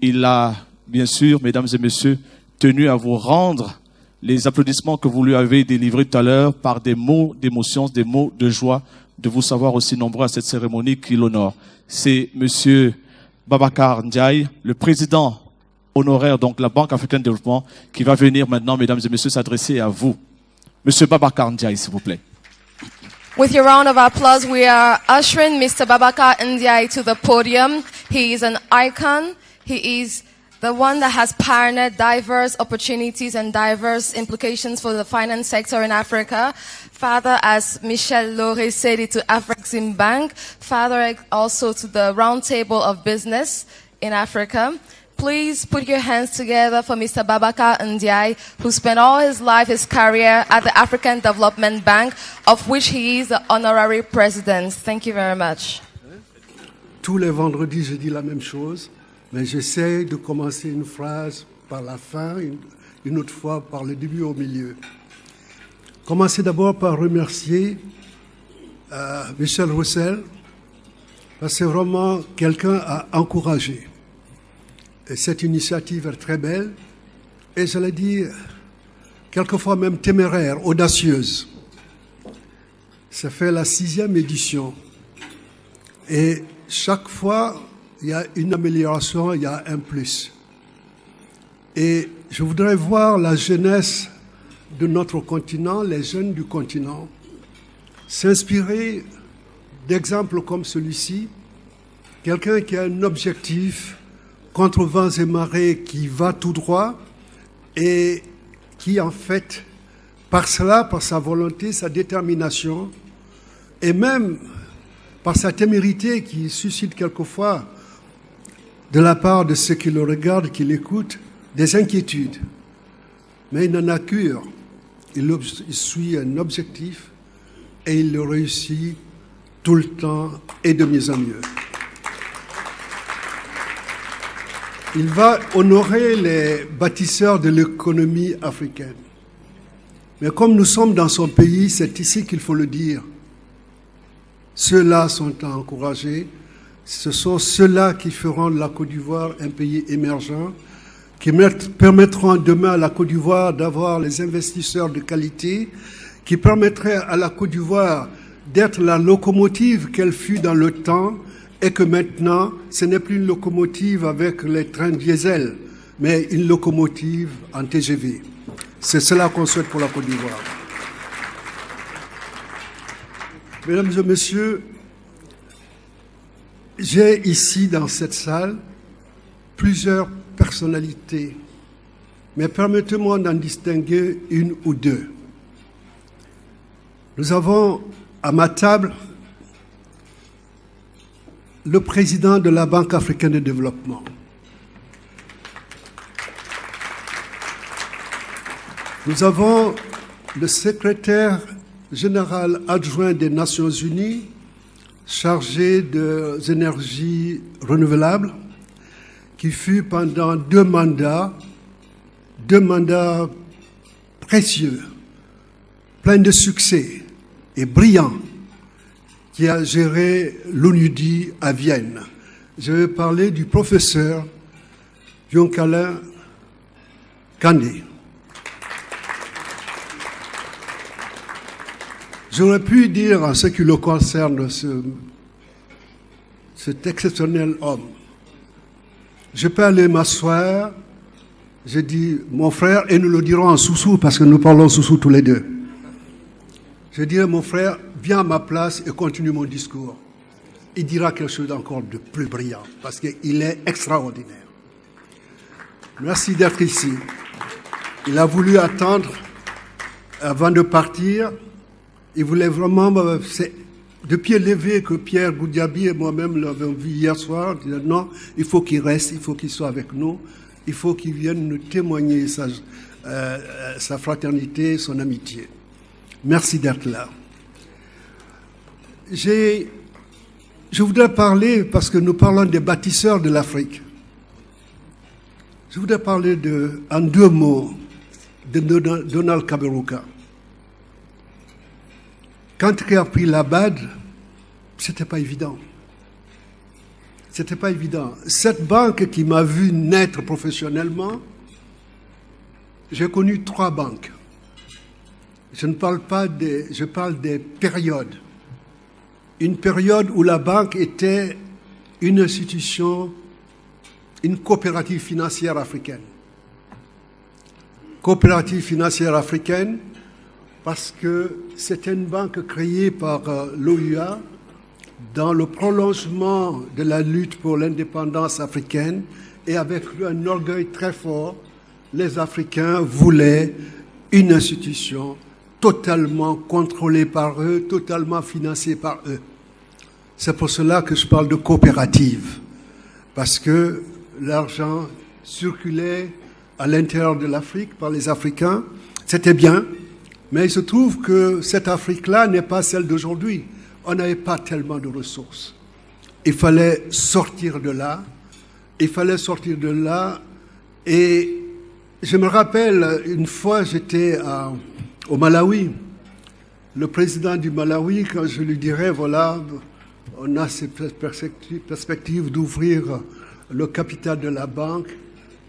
il a, bien sûr, mesdames et messieurs, tenu à vous rendre les applaudissements que vous lui avez délivrés tout à l'heure par des mots d'émotion, des mots de joie, de vous savoir aussi nombreux à cette cérémonie qui l'honore. C'est Monsieur Babacar Ndiaye, le président honoraire donc de la Banque africaine de développement, qui va venir maintenant, mesdames et messieurs, s'adresser à vous. Monsieur Babacar Ndiaye, s'il vous plaît. With your round of applause, we are ushering Mr. Babacar Ndiaye to the podium. He is an icon. He is the one that has pioneered diverse opportunities and diverse implications for the finance sector in Africa. Father, as Michel Lauré said it, to Afrexim Bank. Father, also to the Round Table of Business in Africa. Please put your hands together for Mr. Babacar Ndiaye, who spent all his life, his career at the African Development Bank, of which he is the honorary president. Thank you very much. Tous les vendredis, je dis la même chose, mais j'essaie de commencer une phrase par la fin, une autre fois par le début au milieu. Commencer d'abord par remercier Michel Roussel, parce que c'est vraiment quelqu'un à encourager. Et cette initiative est très belle, et je l'ai dit, quelquefois même téméraire, audacieuse. Ça fait la 6e édition. Et chaque fois, il y a une amélioration, il y a un plus. Et je voudrais voir la jeunesse de notre continent, les jeunes du continent, s'inspirer d'exemples comme celui-ci, quelqu'un qui a un objectif contre vents et marées qui va tout droit et qui, en fait, par cela, par sa volonté, sa détermination, et même par sa témérité qui suscite quelquefois, de la part de ceux qui le regardent, qui l'écoutent, des inquiétudes. Mais il n'en a cure. Il suit un objectif et il le réussit tout le temps et de mieux en mieux. Il va honorer les bâtisseurs de l'économie africaine. Mais comme nous sommes dans son pays, c'est ici qu'il faut le dire. Ceux-là sont à encourager. Ce sont ceux-là qui feront de la Côte d'Ivoire un pays émergent, qui permettront demain à la Côte d'Ivoire d'avoir les investisseurs de qualité, qui permettraient à la Côte d'Ivoire d'être la locomotive qu'elle fut dans le temps, et que maintenant, ce n'est plus une locomotive avec les trains diesel, mais une locomotive en TGV. C'est cela qu'on souhaite pour la Côte d'Ivoire. Mesdames et messieurs, j'ai ici dans cette salle plusieurs personnalités, mais permettez-moi d'en distinguer une ou deux. Nous avons à ma table le président de la Banque africaine de développement. Nous avons le secrétaire général adjoint des Nations Unies, chargé des énergies renouvelables, qui fut pendant deux mandats précieux, pleins de succès et brillants, qui a géré l'ONUDI à Vienne. Je vais parler du professeur Yonkala Kandé. J'aurais pu dire en ce qui le concerne cet exceptionnel homme. Je peux aller m'asseoir, je dis mon frère, et nous le dirons en soussou parce que nous parlons soussou tous les deux. Je dirai mon frère, viens à ma place et continue mon discours. Il dira quelque chose d'encore de plus brillant parce qu'il est extraordinaire. Merci d'être ici. Il a voulu attendre avant de partir. Il voulait vraiment, c'est de pied levé que Pierre Goudiaby et moi-même l'avons vu hier soir. Il disait non, il faut qu'il reste, il faut qu'il soit avec nous, il faut qu'il vienne nous témoigner sa fraternité, son amitié. Merci d'être là. Je voudrais parler, parce que nous parlons des bâtisseurs de l'Afrique, je voudrais parler en deux mots de Donald Kaberuka. Quand il a pris la BAD, ce n'était pas évident. C'était pas évident. Cette banque qui m'a vu naître professionnellement, j'ai connu 3 banques. Je ne parle pas je parle des périodes. Une période où la banque était une institution, une coopérative financière africaine. Coopérative financière africaine parce que c'était une banque créée par l'OUA dans le prolongement de la lutte pour l'indépendance africaine et avec un orgueil très fort, les Africains voulaient une institution totalement contrôlée par eux, totalement financée par eux. C'est pour cela que je parle de coopérative, parce que l'argent circulait à l'intérieur de l'Afrique par les Africains, c'était bien, mais il se trouve que cette Afrique-là n'est pas celle d'aujourd'hui. On n'avait pas tellement de ressources. Il fallait sortir de là. Et je me rappelle, une fois, j'étais au Malawi. Le président du Malawi, quand je lui dirais, voilà, on a cette perspective d'ouvrir le capital de la banque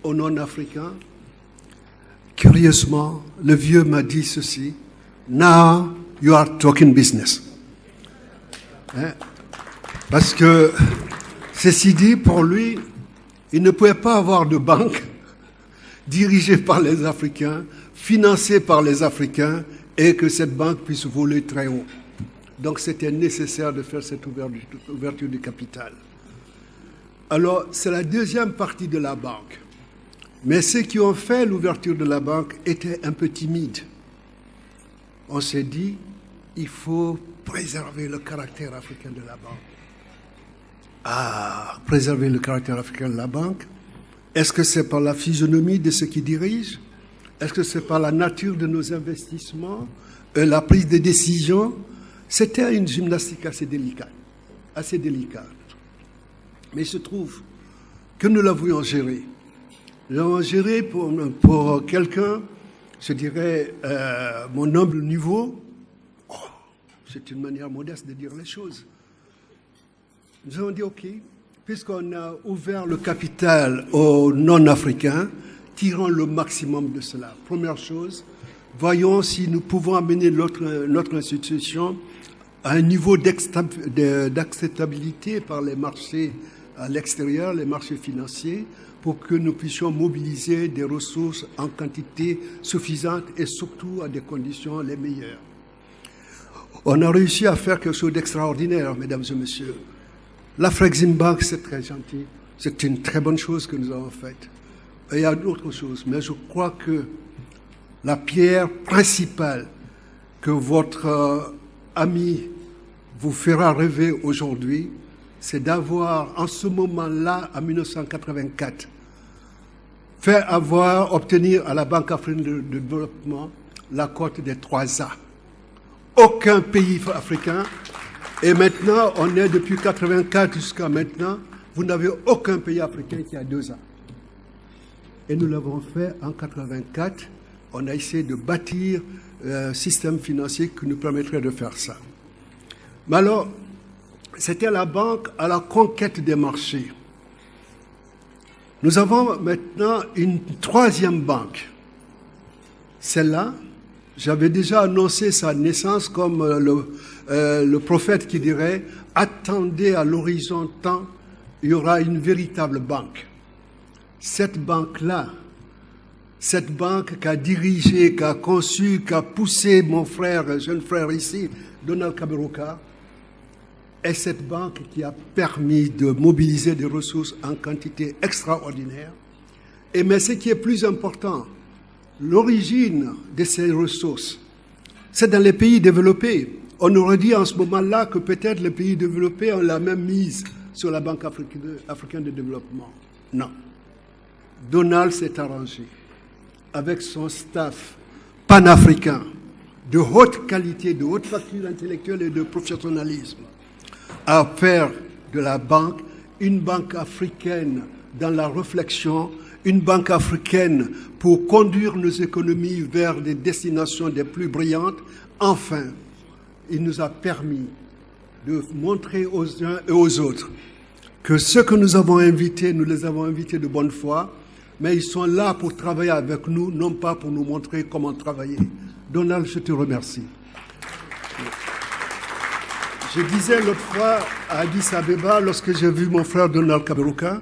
aux non-africains. Curieusement, le vieux m'a dit ceci: Now you are talking business. Parce que, ceci dit, pour lui, il ne pouvait pas avoir de banque dirigée par les Africains, financée par les Africains, et que cette banque puisse voler très haut. Donc c'était nécessaire de faire cette ouverture du capital. Alors, c'est la deuxième partie de la banque. Mais ceux qui ont fait l'ouverture de la banque étaient un peu timides. On s'est dit, il faut préserver le caractère africain de la banque. Ah, préserver le caractère africain de la banque. Est-ce que c'est par la physionomie de ceux qui dirigent? Est-ce que c'est par la nature de nos investissements, la prise de décision? C'était une gymnastique assez délicate. Mais il se trouve que nous l'avons géré. Nous l'avons géré pour quelqu'un, je dirais, mon humble niveau. Oh, c'est une manière modeste de dire les choses. Nous avons dit, OK, puisqu'on a ouvert le capital aux non-africains, tirons le maximum de cela. Première chose, voyons si nous pouvons amener notre institution à un niveau d'acceptabilité par les marchés à l'extérieur, les marchés financiers, pour que nous puissions mobiliser des ressources en quantité suffisante et surtout à des conditions les meilleures. On a réussi à faire quelque chose d'extraordinaire, mesdames et messieurs. L'Afrexim Bank, c'est très gentil. C'est une très bonne chose que nous avons faite. Et il y a d'autres choses, mais je crois que la pierre principale que votre ami vous fera rêver aujourd'hui, c'est d'avoir, en ce moment-là, en 1984, obtenir à la Banque africaine de développement la cote des 3 A. Aucun pays africain, et maintenant, on est depuis 1984 jusqu'à maintenant, vous n'avez aucun pays africain qui a 2 A. Et nous l'avons fait en 1984. On a essayé de bâtir un système financier qui nous permettrait de faire ça. Mais alors, c'était la banque à la conquête des marchés. Nous avons maintenant une 3e banque. Celle-là, j'avais déjà annoncé sa naissance comme le prophète qui dirait « Attendez à l'horizon temps, il y aura une véritable banque ». Cette banque-là, cette banque qu'a dirigé, qu'a conçu, qu'a poussé mon frère, jeune frère ici, Donald Kaberuka, est cette banque qui a permis de mobiliser des ressources en quantité extraordinaire. Mais ce qui est plus important, l'origine de ces ressources, c'est dans les pays développés. On aurait dit en ce moment-là que peut-être les pays développés ont la même mise sur la Banque africaine de développement. Non. Donald s'est arrangé avec son staff panafricain de haute qualité, de haute facture intellectuelle et de professionnalisme à faire de la banque une banque africaine dans la réflexion, une banque africaine pour conduire nos économies vers des destinations des plus brillantes. Enfin, il nous a permis de montrer aux uns et aux autres que ceux que nous avons invités, nous les avons invités de bonne foi, mais ils sont là pour travailler avec nous, non pas pour nous montrer comment travailler. Donald, je te remercie. Je disais l'autre fois à Addis Abeba, lorsque j'ai vu mon frère Donald Kaberuka,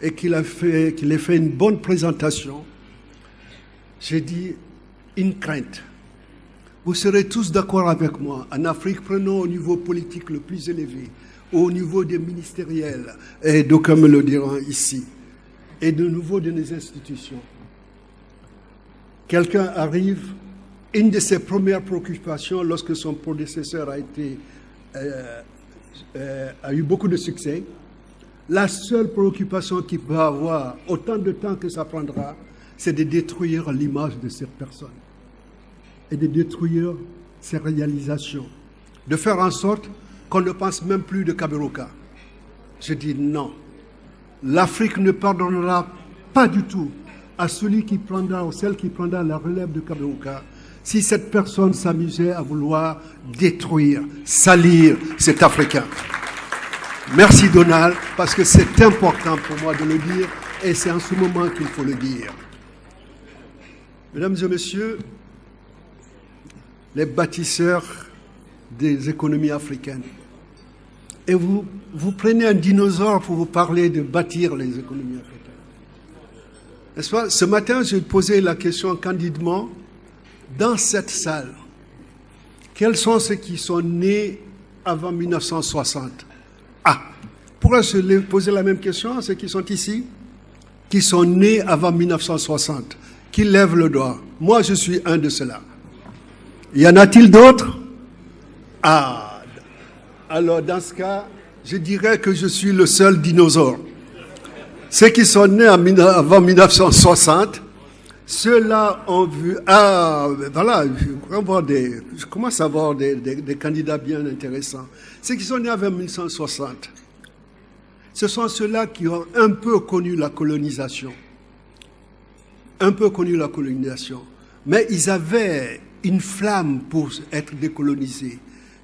et qu'il a fait une bonne présentation, j'ai dit une crainte. Vous serez tous d'accord avec moi. En Afrique, prenons au niveau politique le plus élevé, au niveau des ministériels, et d'aucuns me le diront ici, et de nouveau de nos institutions. Quelqu'un arrive, une de ses premières préoccupations lorsque son prédécesseur a eu beaucoup de succès, la seule préoccupation qu'il peut avoir, autant de temps que ça prendra, c'est de détruire l'image de cette personne et de détruire ses réalisations, de faire en sorte qu'on ne pense même plus de Kaberuka. Je dis non. L'Afrique ne pardonnera pas du tout à celui qui prendra ou celle qui prendra la relève de Kaberuka si cette personne s'amusait à vouloir détruire, salir cet Africain. Merci Donald, parce que c'est important pour moi de le dire et c'est en ce moment qu'il faut le dire. Mesdames et messieurs, les bâtisseurs des économies africaines. Et vous prenez un dinosaure pour vous parler de bâtir les économies africaines. N'est-ce pas? Ce matin, j'ai posé la question candidement dans cette salle. Quels sont ceux qui sont nés avant 1960? Pourquoi je poser la même question à ceux qui sont ici, qui sont nés avant 1960, qui lèvent le doigt? Moi, je suis un de ceux-là. Y en a-t-il d'autres? Alors dans ce cas, je dirais que je suis le seul dinosaure. Ceux qui sont nés avant 1960, ceux-là ont vu... voilà, je commence à voir des candidats bien intéressants. Ceux qui sont nés avant 1960, ce sont ceux-là qui ont un peu connu la colonisation. Mais ils avaient une flamme pour être décolonisés.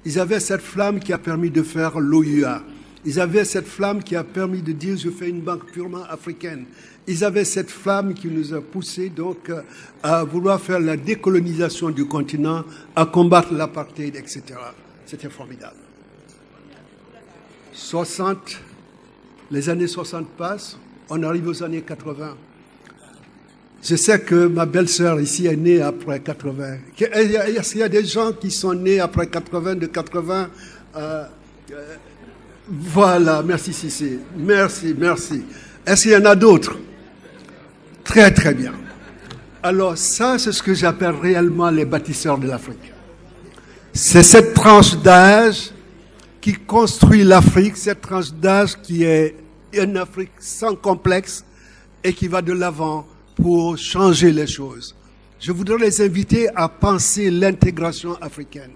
Ils avaient cette flamme qui a permis de faire l'OUA. Ils avaient cette flamme qui a permis de dire « je fais une banque purement africaine ». Ils avaient cette flamme qui nous a poussé donc à vouloir faire la décolonisation du continent, à combattre l'apartheid, etc. C'était formidable. Les années 60 passent, on arrive aux années 80. Je sais que ma belle-sœur ici est née après 80. Est-ce qu'il y a des gens qui sont nés après 80, de 80 Voilà, merci Cissé. Merci. Est-ce qu'il y en a d'autres? Très, très bien. Alors ça, c'est ce que j'appelle réellement les bâtisseurs de l'Afrique. C'est cette tranche d'âge qui construit l'Afrique, cette tranche d'âge qui est une Afrique sans complexe et qui va de l'avant pour changer les choses. Je voudrais les inviter à penser l'intégration africaine.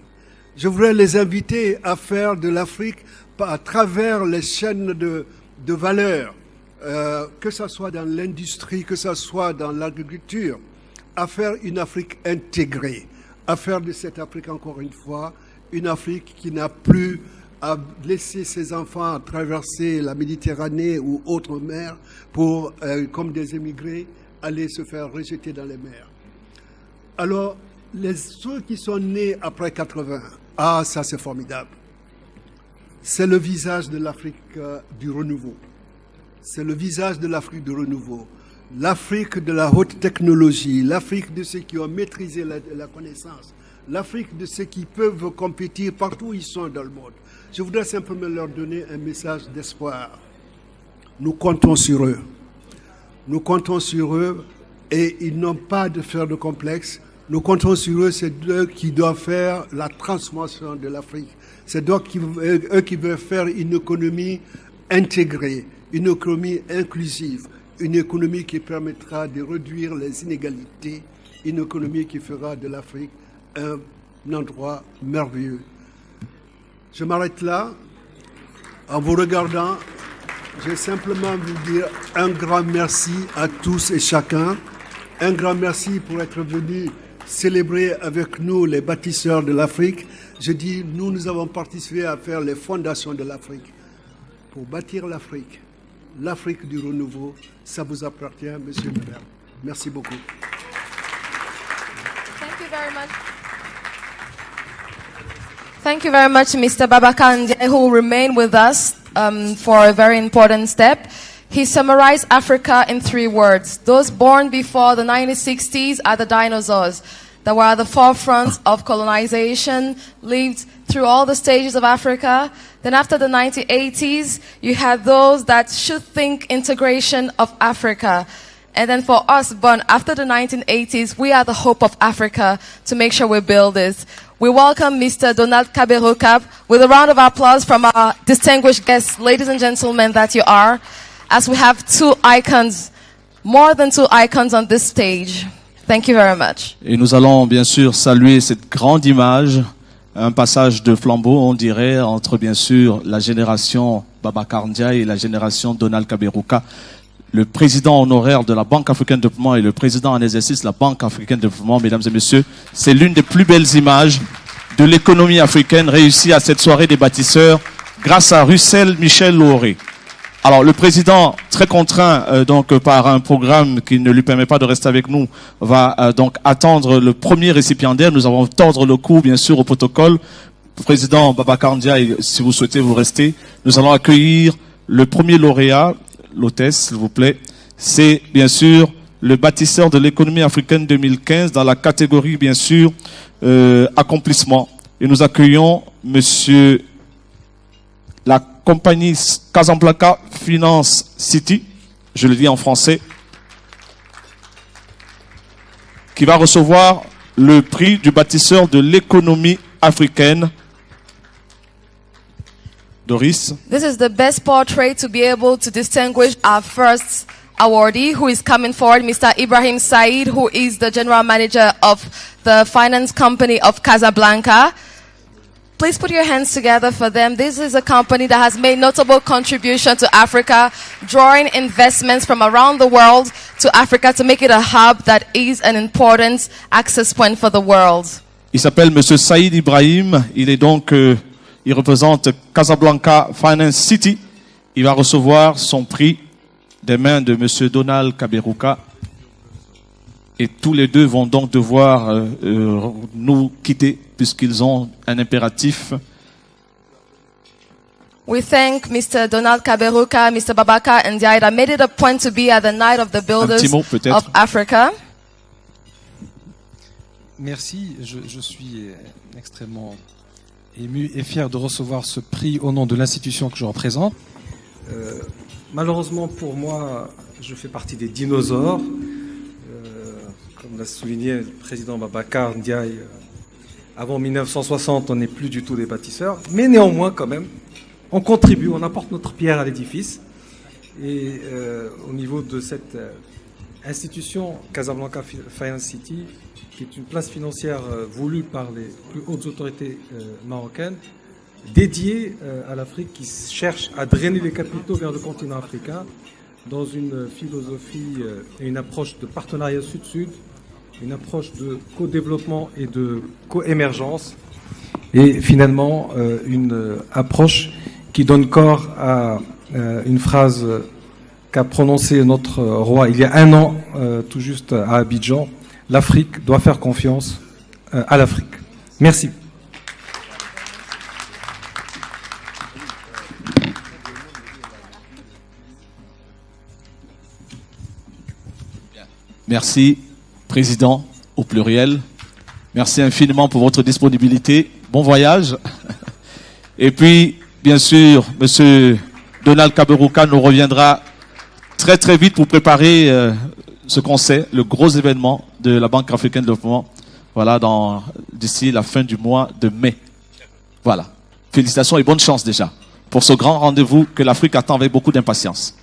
Je voudrais les inviter à faire de l'Afrique à travers les chaînes de valeur, que ce soit dans l'industrie, que ce soit dans l'agriculture, à faire une Afrique intégrée, à faire de cette Afrique, encore une fois, une Afrique qui n'a plus à laisser ses enfants traverser la Méditerranée ou autre mer pour, comme des émigrés, aller se faire rejeter dans les mers. Alors, ceux qui sont nés après 80, ça c'est formidable. C'est le visage de l'Afrique du renouveau. C'est le visage de l'Afrique du renouveau. L'Afrique de la haute technologie, l'Afrique de ceux qui ont maîtrisé la connaissance, l'Afrique de ceux qui peuvent compétir partout où ils sont dans le monde. Je voudrais simplement leur donner un message d'espoir. Nous comptons sur eux. Nous comptons sur eux et ils n'ont pas de faire de complexe. Nous comptons sur eux, c'est eux qui doivent faire la transformation de l'Afrique. C'est eux qui veulent faire une économie intégrée, une économie inclusive, une économie qui permettra de réduire les inégalités, une économie qui fera de l'Afrique un endroit merveilleux. Je m'arrête là. En vous regardant, je vais simplement vous dire un grand merci à tous et chacun. Un grand merci pour être venus célébrer avec nous les bâtisseurs de l'Afrique. Je dis, nous avons participé à faire les fondations de l'Afrique. pour bâtir l'Afrique du renouveau. Ça vous appartient, monsieur et madame. Merci beaucoup. Thank you very much. Thank you very much, Mr. Babacar Ndiaye, who will remain with us for a very important step. He summarized Africa in 3 words. Those born before the 1960s are the dinosaurs that were at the forefront of colonization, lived through all the stages of Africa. Then after the 1980s, you had those that should think integration of Africa. And then for us, born after the 1980s, we are the hope of Africa to make sure we build this. We welcome Mr. Donald Kaberuka with a round of applause from our distinguished guests, ladies and gentlemen that you are, as we have 2 icons, more than 2 icons on this stage. Thank you very much. Et nous allons bien sûr saluer cette grande image, un passage de flambeau, on dirait, entre bien sûr la génération Babacar Ndiaye et la génération Donald Kaberuka. Le président honoraire de la Banque africaine de développement et le président en exercice de la Banque africaine de développement, mesdames et messieurs, c'est l'une des plus belles images de l'économie africaine réussie à cette soirée des bâtisseurs grâce à Russell Michel Lauré. Alors, le président, très contraint donc par un programme qui ne lui permet pas de rester avec nous, va donc attendre le premier récipiendaire. Nous allons tordre le cou, bien sûr, au protocole. Président Babacar Ndiaye, si vous souhaitez vous rester, nous allons accueillir le premier lauréat, l'hôtesse, s'il vous plaît. C'est, bien sûr, le bâtisseur de l'économie africaine 2015 dans la catégorie, bien sûr, accomplissement. Et nous accueillons monsieur la compagnie Casablanca Finance City, je le dis en français, qui va recevoir le prix du bâtisseur de l'économie africaine. Doris. This is the best portrait to be able to distinguish our first awardee, who is coming forward, Mr. Ibrahim Said, who is the general manager of the finance company of Casablanca. Please put your hands together for them. This is a company that has made notable contribution to Africa, drawing investments from around the world to Africa to make it a hub that is an important access point for the world. Il s'appelle monsieur Saïd Ibrahim. Il est donc, il représente Casablanca Finance City. Il va recevoir son prix des mains de monsieur Donald Kaberuka. Et tous les deux vont donc devoir nous quitter puisqu'ils ont un impératif. We thank Mr. Donald Kaberuka, Mr. Babacar Ndiaye that made it a point to be at the Night of the Builders Un petit mot, peut-être. of Africa. Merci, je suis extrêmement ému et fier de recevoir ce prix au nom de l'institution que je représente. Malheureusement pour moi, je fais partie des dinosaures. Comme l'a souligné le président Babacar Ndiaye, avant 1960, on n'est plus du tout des bâtisseurs, mais néanmoins quand même, on contribue, on apporte notre pierre à l'édifice. Et au niveau de cette institution, Casablanca Finance City, qui est une place financière voulue par les plus hautes autorités marocaines, dédiée à l'Afrique, qui cherche à drainer les capitaux vers le continent africain dans une philosophie et une approche de partenariat sud-sud, une approche de co-développement et de co-émergence, et finalement une approche qui donne corps à une phrase qu'a prononcée notre roi il y a 1 an, tout juste à Abidjan: l'Afrique doit faire confiance à l'Afrique. Merci. Merci, président, au pluriel. Merci infiniment pour votre disponibilité. Bon voyage. Et puis, bien sûr, monsieur Donald Kaberuka nous reviendra très très vite pour préparer ce qu'on sait, le gros événement de la Banque africaine de développement. Voilà, d'ici la fin du mois de mai. Voilà. Félicitations et bonne chance déjà pour ce grand rendez-vous que l'Afrique attend avec beaucoup d'impatience.